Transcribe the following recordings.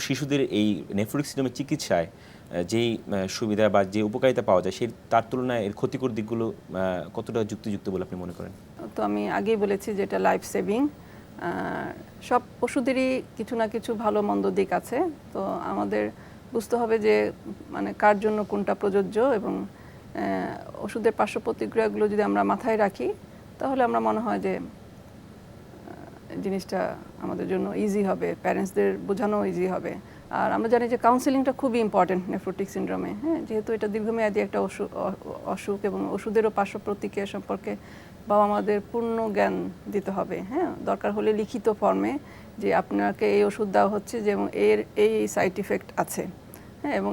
শিশুদের এই নেফ্রোটিক সিন্ড্রোমের চিকিৎসায় যেই সুবিধা বা যে উপকারিতা পাওয়া যায় সেই তার তুলনায় এর ক্ষতিকর দিকগুলো কতটা যুক্তিযুক্ত বলে আপনি মনে করেন? তো আমি আগেই বলেছি যে এটা লাইফ সেভিং। সব ওষুধেরই কিছু না কিছু ভালো মন্দ দিক আছে। তো আমাদের বুঝতে হবে যে মানে কার জন্য কোনটা প্রযোজ্য এবং ওষুধের পার্শ্ব প্রতিক্রিয়াগুলো যদি আমরা মাথায় রাখি তাহলে আমরা মনে হয় যে জিনিসটা আমাদের জন্য ইজি হবে, প্যারেন্টসদের বোঝানো ইজি হবে। আর আমরা জানি যে কাউন্সেলিংটা খুবই ইম্পর্টেন্ট নেফ্রোটিক সিন্ড্রোমে, হ্যাঁ, যেহেতু এটা দীর্ঘমেয়াদী একটা অসুখ এবং ওষুধেরও পার্শ্ব প্রতিক্রিয়া সম্পর্কে বাবা মাদের পূর্ণ জ্ঞান দিতে হবে। হ্যাঁ, দরকার হলে লিখিত ফর্মে যে আপনাকে এই ওষুধ দেওয়া হচ্ছে যে এবং এর এই সাইড ইফেক্ট আছে, হ্যাঁ, এবং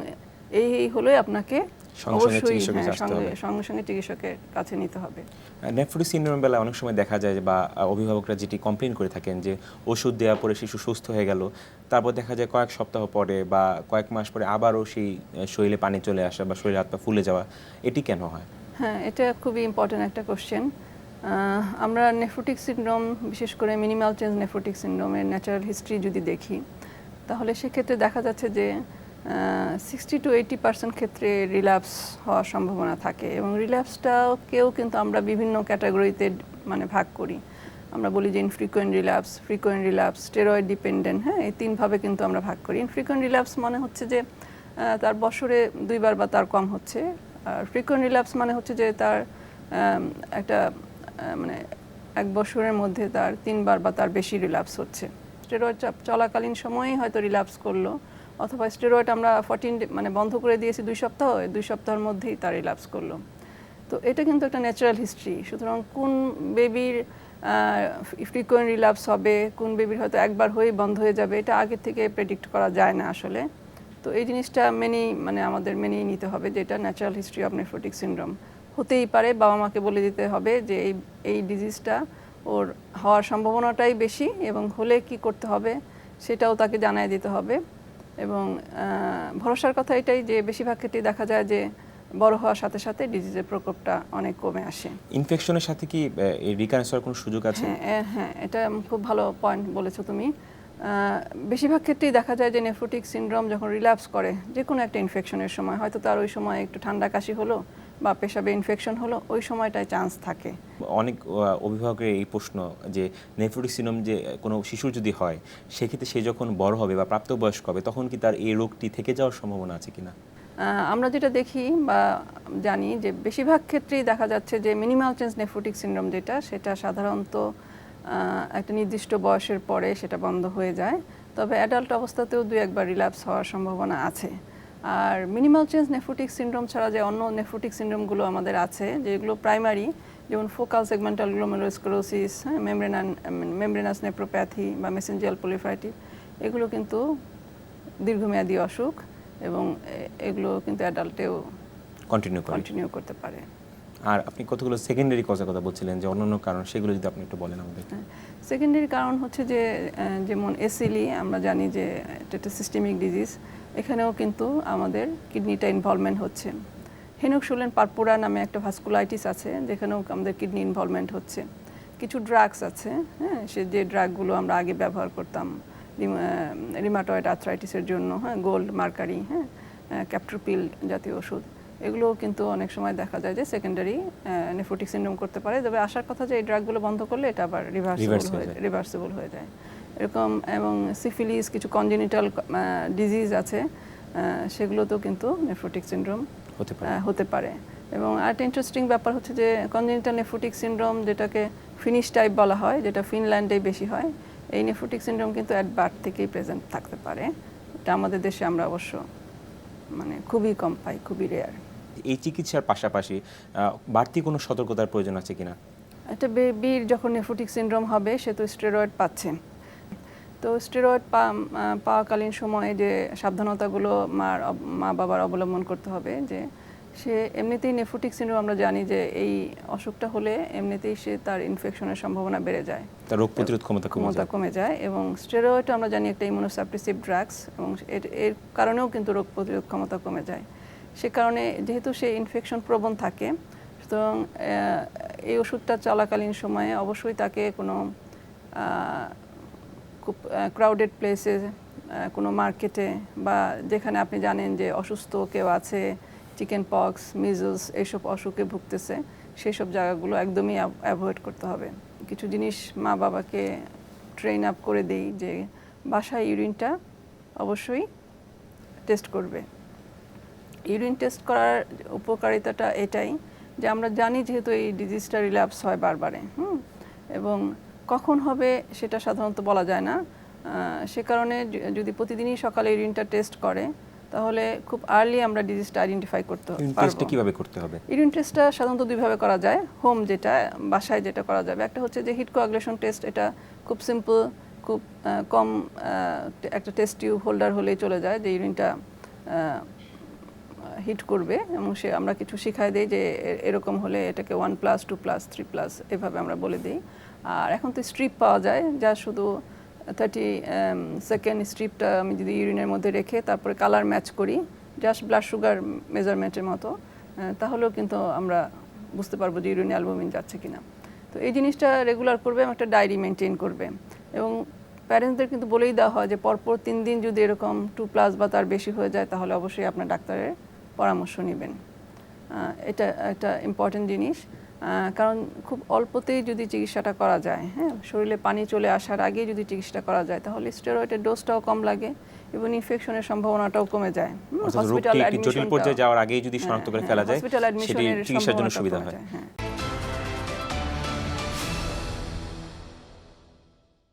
এই হলে আপনাকে অবশ্যই সঙ্গে সঙ্গে চিকিৎসকের কাছে নিতে হবে। নেফ্রোটিক সিন্ড্রোমের বেলায় অনেক সময় দেখা যায় বা অভিভাবকরা যেটি কমপ্লেন করে থাকেন যে ওষুধ দেওয়ার পরে শিশু সুস্থ হয়ে গেল, তারপর দেখা যায় কয়েক সপ্তাহ পরে বা কয়েক মাস পরে আবারও সেই শরীরে পানি চলে আসা বা শরীরে হাত পা ফুলে যাওয়া, এটি কেন হয়? হ্যাঁ, এটা খুবই ইম্পর্টেন্ট একটা কোশ্চেন। আমরা নেফ্রোটিক সিন্ড্রোম, বিশেষ করে মিনিমাল চেঞ্জ নেফ্রোটিক সিন্ড্রোমের ন্যাচারাল হিস্ট্রি যদি দেখি তাহলে সেক্ষেত্রে দেখা যাচ্ছে যে 60 to 80% ক্ষেত্রে রিল্যাপস হওয়ার সম্ভাবনা থাকে এবং রিল্যাপসটাকেও কিন্তু আমরা বিভিন্ন ক্যাটাগরিতে মানে ভাগ করি। আমরা বলি যে infrequent relapse, frequent relapse, steroid dependent, হ্যাঁ, এই তিনভাবে কিন্তু আমরা ভাগ করি। ইনফ্রিকুয়েন্ট রিল্যাপস মানে হচ্ছে যে তার বছরে 2 বার বা তার কম হচ্ছে, আর ফ্রিকুয়েন্ট রিল্যাপস মানে হচ্ছে যে তার একটা মানে 1 বছরের মধ্যে তার 3 বার বা তার বেশি রিল্যাপস হচ্ছে। স্টেরয়েড চলাকালীন সময়েই হয়তো রিল্যাপস করলো, অথবা স্টেরয়েড আমরা 14 মানে বন্ধ করে দিয়েছি 2 সপ্তাহ, 2 সপ্তাহের মধ্যেই তার রিল্যাপস করলো। তো এটা কিন্তু একটা ন্যাচারাল হিস্ট্রি। সুতরাং কোন বেবির ফ্রিকুয়েন্ট রিল্যাপস হবে, কোন বেবির হয়তো একবার হয়েই বন্ধ হয়ে যাবে, এটা আগে থেকে প্রেডিক্ট করা যায় না আসলে। তো এই জিনিসটা আমাদের মেনেই নিতে হবে যে এটা natural history of nephrotic syndrome. হতেই পারে, বাবা মাকে বলে দিতে হবে যে এই ডিজিজটা ওর হওয়ার সম্ভাবনাটাই বেশি এবং হলে কি করতে হবে সেটাও তাকে জানিয়ে দিতে হবে। এবং ভরসার কথা এটাই যে বেশিরভাগ ক্ষেত্রেই দেখা যায় যে বড় হওয়ার সাথে সাথে ডিজিজের প্রকোপটা অনেক কমে আসে। ইনফেকশনের সাথে কি রিকারেন্স হওয়ার কোনো সুযোগ আছে? হ্যাঁ, এটা খুব ভালো পয়েন্ট বলেছো তুমি। বেশিরভাগ ক্ষেত্রেই দেখা যায় যে নেফ্রোটিক সিন্ড্রোম যখন রিল্যাপস করে যে কোনো একটা ইনফেকশনের সময়, হয়তো তার ওই সময় একটু ঠান্ডা কাশি হলো বা পেশাবে ইনফেকশন হলো, ওই সময়টায় চান্স থাকে। অনেক অভিভাবকের এই প্রশ্ন যে নেফ্রোটিক সিন্ড্রোম যে কোনো শিশুর যদি হয় সেক্ষেত্রে সে যখন বড় হবে বা প্রাপ্তবয়স্ক হবে তখন কি তার এই রোগটি থেকে যাওয়ার সম্ভাবনা আছে কিনা? আমরা যেটা দেখি বা জানি যে বেশিরভাগ ক্ষেত্রেই দেখা যাচ্ছে যে মিনিমাল চেঞ্জ নেফ্রোটিক সিন্ড্রোম সেটা সাধারণত একটা নির্দিষ্ট বয়সের পরে সেটা বন্ধ হয়ে যায়, তবে অ্যাডাল্ট অবস্থাতেও 2-1 বার রিল্যাপস হওয়ার সম্ভাবনা আছে। আর মিনিমাল চেঞ্জ নেফ্রোটিক সিন্ড্রোম ছাড়া যে অন্য নেফ্রোটিক সিন্ড্রোমগুলো আমাদের আছে যেগুলো প্রাইমারি, যেমন focal segmental glomerulosclerosis, membranous nephropathy বা মেসেঞ্জিয়াল পলিফ্রাইটিস, এগুলো কিন্তু দীর্ঘমেয়াদী অসুখ এবং এগুলো কিন্তু অ্যাডাল্টেও কন্টিনিউ করতে পারে। আর আপনি কতগুলো সেকেন্ডারি কজের কথা বলছিলেন যে অন্যান্য কারণ, সেগুলো যদি আপনি একটু বলেন আমাদের। সেকেন্ডারি কারণ হচ্ছে যে যেমন এসিলি আমরা জানি যে এটা একটা সিস্টেমিক ডিজিজ, এখানেও কিন্তু আমাদের কিডনিটা ইনভলভমেন্ট হচ্ছে। হেনোক্সুলেন পারপুরা নামে একটা ভাস্কুলাইটিস আছে যেখানেও আমাদের কিডনি ইনভলভমেন্ট হচ্ছে। কিছু ড্রাগস আছে, হ্যাঁ, সে যে ড্রাগগুলো আমরা আগে ব্যবহার করতাম রিমাটয়েড আর্থ্রাইটিসের জন্য, হ্যাঁ, গোল্ড, মার্কারি, হ্যাঁ, ক্যাপট্রোপিল জাতীয় ওষুধ, এগুলোও কিন্তু অনেক সময় দেখা যায় যে সেকেন্ডারি নেফ্রোটিক সিন্ড্রোম করতে পারে। তবে আসার কথা যে এই ড্রাগগুলো বন্ধ করলে এটা আবার রিভার্সেবল হয়ে যায় এরকম। এবং সিফিলিস, কিছু কনজেনিটাল ডিজিজ আছে, সেগুলোতেও কিন্তু নেফ্রোটিক সিন্ড্রোম হতে পারে। এবং আরেকটা ইন্টারেস্টিং ব্যাপার হচ্ছে যে কনজেনিটাল নেফ্রোটিক সিন্ড্রোম, যেটাকে ফিনিশ টাইপ বলা হয়, যেটা ফিনল্যান্ডেই বেশি হয়, এই নেফ্রোটিক সিন্ড্রোম কিন্তু অ্যাট বার্থ থেকেই প্রেজেন্ট থাকতে পারে। এটা আমাদের দেশে আমরা অবশ্য মানে খুবই কম পাই, খুবই রেয়ার। এই চিকিৎসার পাশাপাশি বাড়তি কোনো সতর্কতার প্রয়োজন আছে কিনা? একটা বেবির যখন নেফ্রোটিক সিন্ড্রোম হবে সে তো স্টেরয়েড পাচ্ছে, তো স্টেরয়েড পাওয়াকালীন সময়ে যে সাবধানতাগুলো মা বাবার অবলম্বন করতে হবে, যে সে এমনিতেই নেফ্রোটিক সিন্ড্রোম আমরা জানি যে এই অসুখটা হলে এমনিতেই সে তার ইনফেকশনের সম্ভাবনা বেড়ে যায়, তার রোগ প্রতিরোধ ক্ষমতা কমে যায়। এবং স্টেরয়েড আমরা জানি একটা ইমিউনোসাপ্রেসিভ ড্রাগস এবং এর কারণেও কিন্তু রোগ প্রতিরোধ ক্ষমতা কমে যায়। সে কারণে যেহেতু সে ইনফেকশন প্রবণ থাকে, সুতরাং এই ওষুধটা চলাকালীন সময়ে অবশ্যই তাকে কোনো খুব ক্রাউডেড প্লেসে কোনো মার্কেটে বা যেখানে আপনি জানেন যে অসুস্থ কেউ আছে, চিকেন পক্স, মিজলস এইসব অসুখে ভুগতেছে, সেই সব জায়গাগুলো একদমই অ্যাভয়েড করতে হবে। কিছু জিনিস মা বাবাকে ট্রেন আপ করে দেই যে বাসায় ইউরিনটা অবশ্যই টেস্ট করবে। ইউরিন টেস্ট করার উপকারিতাটা এটাই যে আমরা জানি যেহেতু এই ডিজিজটা রিল্যাপস হয় বারবারে, এবং কখন হবে সেটা সাধারণত বলা যায় না। সে কারণে যদি প্রতিদিনই সকালে ইউরিনটা টেস্ট করে তাহলে খুব আর্লি আমরা ডিজিজটা আইডেন্টিফাই করতে পারবো। টেস্টটা কিভাবে করতে হবে? ইউরিন টেস্টটা সাধারণত দুইভাবে করা যায়। হোম যেটা বাসায় যেটা করা যাবে, একটা হচ্ছে যে হিট কোয়াগুলেশন টেস্ট, এটা খুব সিম্পল, খুব কম, একটা টেস্ট টিউব হোল্ডার হলেই চলে যায় যে ইউরিনটা হিট করবে, এবং আমরা কিছু শিখাই দিই যে এরকম হলে এটাকে 1+, 2+, 3+, এভাবে আমরা বলে দিই। আর এখন তো স্ট্রিপ পাওয়া যায়, যা শুধু 30 সেকেন্ড স্ট্রিপটা আমি যদি ইউরিনের মধ্যে রেখে তারপরে কালার ম্যাচ করি জাস্ট ব্লাড সুগার মেজারমেন্টের মতো, তাহলেও কিন্তু আমরা বুঝতে পারবো যে ইউরিনে অ্যালবুমিন যাচ্ছে কিনা। তো এই জিনিসটা রেগুলার করবে এবং একটা ডায়েরি মেনটেন করবে। এবং প্যারেন্টসদের কিন্তু বলেই দেওয়া হয় যে পরপর 3 দিন যদি এরকম 2+ বা তার বেশি হয়ে যায় তাহলে অবশ্যই আপনার ডাক্তারের পরামর্শ নেবেন। এটা একটা ইম্পর্টেন্ট জিনিস, কারণ খুব অল্পতেই যদি চিকিৎসাটা করা যায়, হ্যাঁ, শরীরে পানি চলে আসার আগে যদি চিকিৎসাটা করা যায় তাহলে স্টেরয়েডের ডোজটাও কম লাগে এবং ইনফেকশনের সম্ভাবনাটাও কমে যায়। হসপিটাল জটিল পর্যায়ে যাওয়ার আগেই যদি শনাক্ত করে ফেলা যায় সেটি চিকিৎসার জন্য সুবিধা হয়।